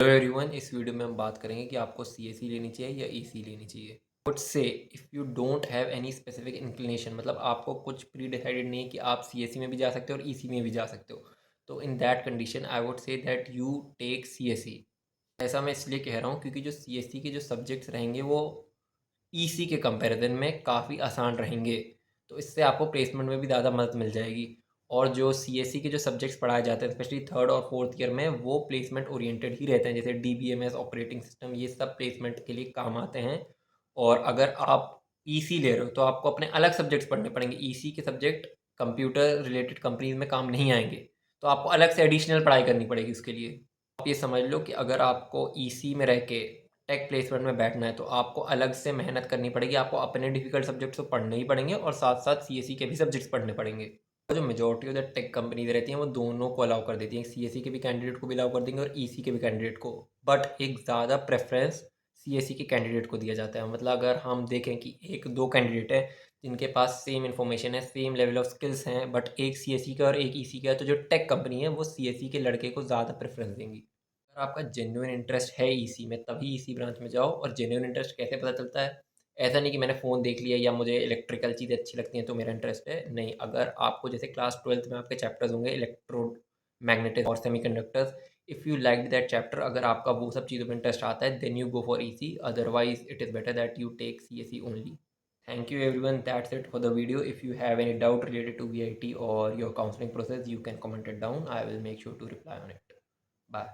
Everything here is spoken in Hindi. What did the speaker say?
हेलो एवरीवन, इस वीडियो में हम बात करेंगे कि आपको सीएसई लेनी चाहिए या ईसी लेनी चाहिए। Would say if you don't have any specific inclination, मतलब आपको कुछ प्री डिसाइडेड नहीं है कि आप सीएसई में भी जा सकते हो और ईसी में भी जा सकते हो, तो in that condition I would say that you take CSE. ऐसा मैं इसलिए कह रहा हूँ क्योंकि जो सीएसई के जो सब्जेक्ट्स रहेंगे वो ईसी के कंपैरिजन में काफ़ी आसान रहेंगे, तो इससे आपको प्लेसमेंट में भी ज़्यादा मदद मिल जाएगी। और जो सीएसई के जो सब्जेक्ट्स पढ़ाए जाते हैं स्पेशली थर्ड और फोर्थ ईयर में, वो प्लेसमेंट ओरिएंटेड ही रहते हैं, जैसे डीबीएमएस, ऑपरेटिंग सिस्टम, ये सब प्लेसमेंट के लिए काम आते हैं। और अगर आप ईसी ले रहे हो तो आपको अपने अलग सब्जेक्ट्स पढ़ने पड़ेंगे। ईसी के सब्जेक्ट कंप्यूटर रिलेटेड कंपनीज में काम नहीं आएंगे, तो आपको अलग से एडिशनल पढ़ाई करनी पड़ेगी उसके लिए। आप ये समझ लो कि अगर आपको ईसी में रह के टेक प्लेसमेंट में बैठना है तो आपको अलग से मेहनत करनी पड़ेगी, आपको अपने डिफिकल्ट सब्जेक्ट्स तो पढ़ने ही पड़ेंगे और साथ साथ सीएसई के भी सब्जेक्ट्स पढ़ने पड़ेंगे। जो majority of the tech companies रहती हैं वो दोनों को अलाउ कर देती हैं, सीएसई के भी कैंडिडेट को भी अलाउ कर देंगे और ईसी के भी कैंडिडेट को। बट एक ज़्यादा प्रेफरेंस सीएसई के कैंडिडेट को दिया जाता है। मतलब अगर हम देखें कि एक दो कैंडिडेट है जिनके पास सेम इन्फॉर्मेशन है, सेम लेवल ऑफ स्किल्स हैं, बट एक सीएसई का और एक ईसी का है, तो जो टेक कंपनी है वो सीएसई के लड़के को ज़्यादा प्रेफरेंस देंगी। अगर आपका जेन्युइन इंटरेस्ट है ईसी में तभी ईसी ब्रांच में जाओ। और जेन्युइन इंटरेस्ट कैसे पता चलता है? ऐसा नहीं कि मैंने फ़ोन देख लिया या मुझे इलेक्ट्रिकल चीज़ें अच्छी लगती हैं तो मेरा इंटरेस्ट है, नहीं। अगर आपको जैसे क्लास 12th में आपके चैप्टर्स होंगे इलेक्ट्रो मैग्नेटिज्म और semiconductors, if you like that chapter, अगर आपका वो सब चीज़ों में इंटरेस्ट आता है, then you go for EC, otherwise it is better that you take CSE only. Thank you everyone, that's it for the video. If you have any doubt related to VIT or your counseling process, you can comment it down. I will make sure to reply on it. Bye.